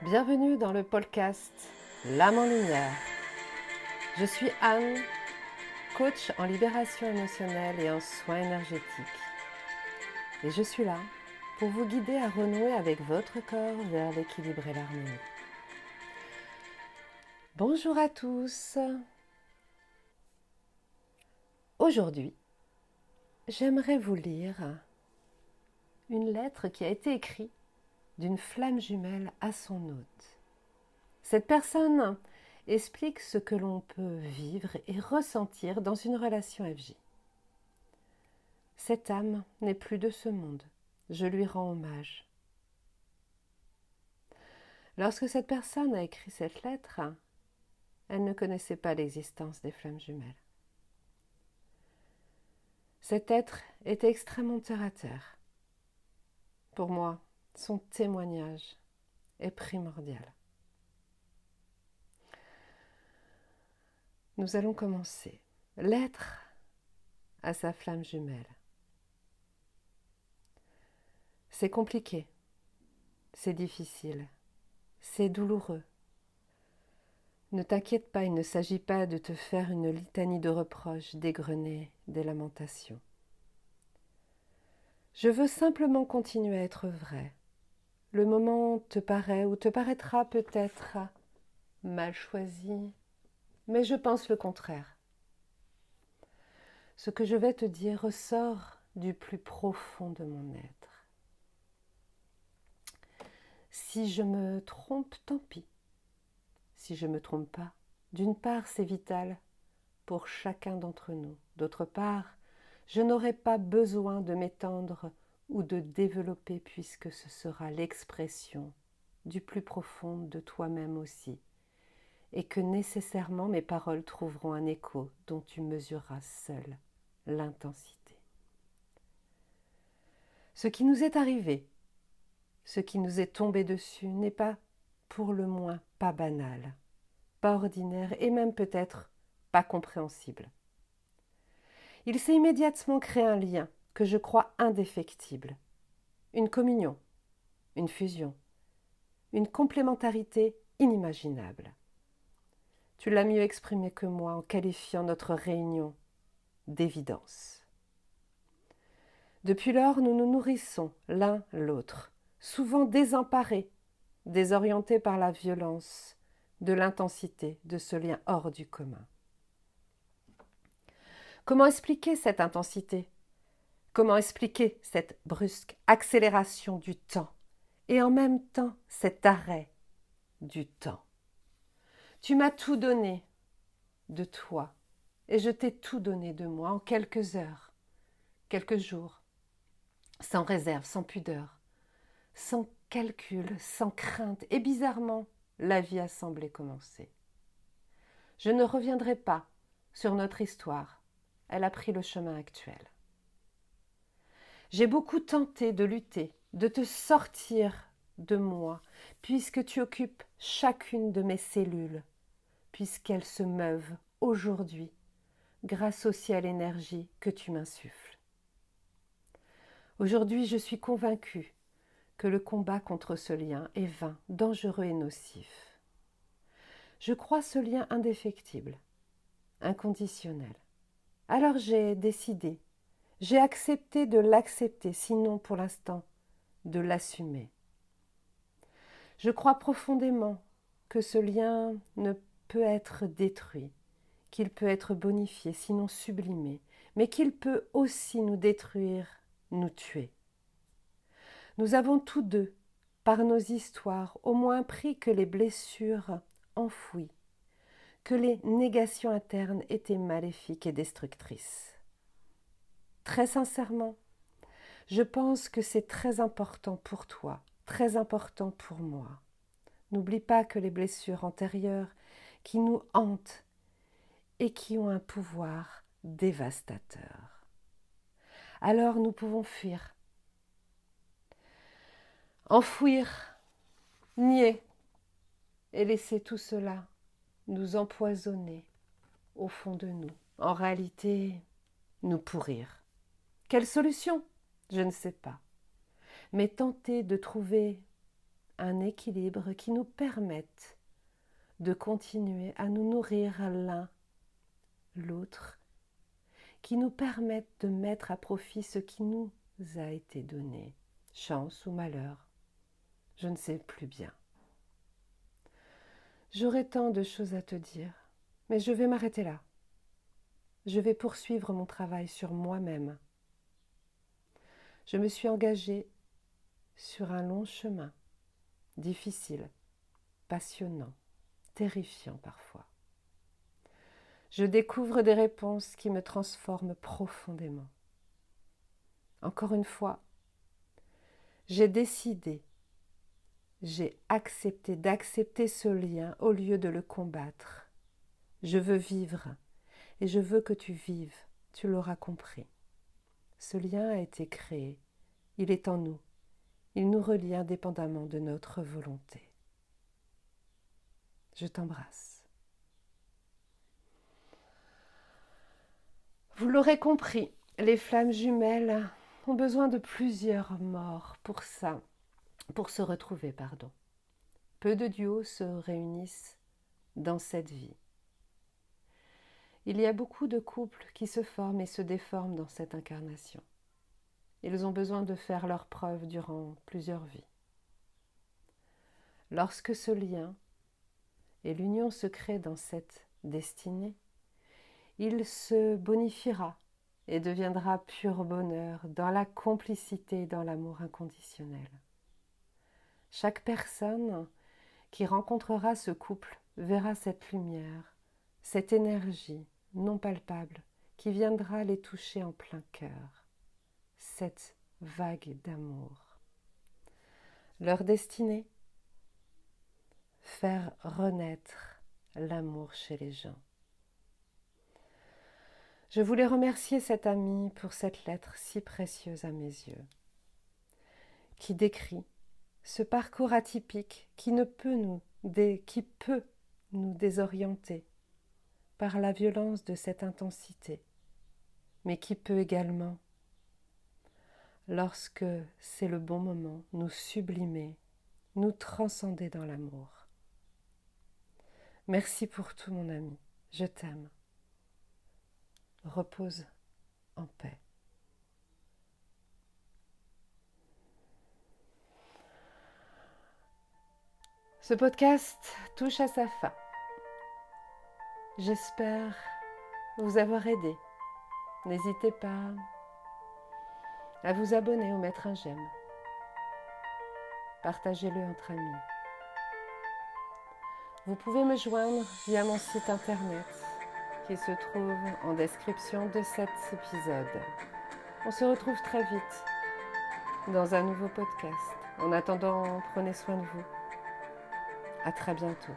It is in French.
Bienvenue dans le podcast L'âme en lumière. Je suis Anne, coach en libération émotionnelle et en soins énergétiques. Et je suis là pour vous guider à renouer avec votre corps vers l'équilibre et l'harmonie. Bonjour à tous. Aujourd'hui, j'aimerais vous lire une lettre qui a été écrite d'une flamme jumelle à son hôte. Cette personne explique ce que l'on peut vivre et ressentir dans une relation FJ. Cette âme n'est plus de ce monde. Je lui rends hommage. Lorsque cette personne a écrit cette lettre, elle ne connaissait pas l'existence des flammes jumelles. Cet être était extrêmement terre à terre. Pour moi, son témoignage est primordial. Nous allons commencer. Lettre à sa flamme jumelle. C'est compliqué, c'est difficile, c'est douloureux. Ne t'inquiète pas, il ne s'agit pas de te faire une litanie de reproches, d'égrener des lamentations. Je veux simplement continuer à être vrai. Le moment te paraît ou te paraîtra peut-être mal choisi, mais je pense le contraire. Ce que je vais te dire ressort du plus profond de mon être. Si je me trompe, tant pis. Si je ne me trompe pas, d'une part, c'est vital pour chacun d'entre nous. D'autre part, je n'aurai pas besoin de m'étendre ou de développer puisque ce sera l'expression du plus profond de toi-même aussi, et que nécessairement mes paroles trouveront un écho dont tu mesureras seul l'intensité. Ce qui nous est arrivé, ce qui nous est tombé dessus n'est pas pour le moins pas banal, pas ordinaire et même peut-être pas compréhensible. Il s'est immédiatement créé un lien que je crois indéfectible, une communion, une fusion, une complémentarité inimaginable. Tu l'as mieux exprimé que moi en qualifiant notre réunion d'évidence. Depuis lors, nous nous nourrissons l'un l'autre, souvent désemparés, désorientés par la violence, de l'intensité de ce lien hors du commun. Comment expliquer cette intensité ? Comment expliquer cette brusque accélération du temps et en même temps cet arrêt du temps ? Tu m'as tout donné de toi et je t'ai tout donné de moi en quelques heures, quelques jours, sans réserve, sans pudeur, sans calcul, sans crainte et bizarrement, la vie a semblé commencer. Je ne reviendrai pas sur notre histoire, elle a pris le chemin actuel. J'ai beaucoup tenté de lutter, de te sortir de moi, puisque tu occupes chacune de mes cellules, puisqu'elles se meuvent aujourd'hui grâce au ciel énergie que tu m'insuffles. Aujourd'hui, je suis convaincue que le combat contre ce lien est vain, dangereux et nocif. Je crois ce lien indéfectible, inconditionnel. Alors j'ai décidé, j'ai accepté de l'accepter, sinon pour l'instant, de l'assumer. Je crois profondément que ce lien ne peut être détruit, qu'il peut être bonifié, sinon sublimé, mais qu'il peut aussi nous détruire, nous tuer. Nous avons tous deux, par nos histoires, au moins pris que les blessures enfouies, que les négations internes étaient maléfiques et destructrices. Très sincèrement, je pense que c'est très important pour toi, très important pour moi. N'oublie pas que les blessures antérieures qui nous hantent et qui ont un pouvoir dévastateur. Alors nous pouvons fuir, enfouir, nier et laisser tout cela nous empoisonner au fond de nous. En réalité, nous pourrir. Quelle solution ? Je ne sais pas. Mais tenter de trouver un équilibre qui nous permette de continuer à nous nourrir l'un l'autre, qui nous permette de mettre à profit ce qui nous a été donné, chance ou malheur, je ne sais plus bien. J'aurais tant de choses à te dire, mais je vais m'arrêter là. Je vais poursuivre mon travail sur moi-même. Je me suis engagée sur un long chemin, difficile, passionnant, terrifiant parfois. Je découvre des réponses qui me transforment profondément. Encore une fois, j'ai décidé, j'ai accepté d'accepter ce lien au lieu de le combattre. Je veux vivre et je veux que tu vives, tu l'auras compris. Ce lien a été créé, il est en nous, il nous relie indépendamment de notre volonté. Je t'embrasse. Vous l'aurez compris, les flammes jumelles ont besoin de plusieurs morts pour se retrouver. Peu de duos se réunissent dans cette vie. Il y a beaucoup de couples qui se forment et se déforment dans cette incarnation. Ils ont besoin de faire leurs preuves durant plusieurs vies. Lorsque ce lien et l'union se créent dans cette destinée, il se bonifiera et deviendra pur bonheur dans la complicité et dans l'amour inconditionnel. Chaque personne qui rencontrera ce couple verra cette lumière, cette énergie non palpable qui viendra les toucher en plein cœur, cette vague d'amour. Leur destinée, faire renaître l'amour chez les gens. Je voulais remercier cet ami pour cette lettre si précieuse à mes yeux, qui décrit ce parcours atypique qui peut nous désorienter par la violence de cette intensité, mais qui peut également, lorsque c'est le bon moment, nous sublimer, nous transcender dans l'amour. Merci pour tout, mon ami, je t'aime. Repose en paix. Ce podcast touche à sa fin. J'espère vous avoir aidé. N'hésitez pas à vous abonner ou mettre un j'aime. Partagez-le entre amis. Vous pouvez me joindre via mon site internet qui se trouve en description de cet épisode. On se retrouve très vite dans un nouveau podcast. En attendant, prenez soin de vous. À très bientôt.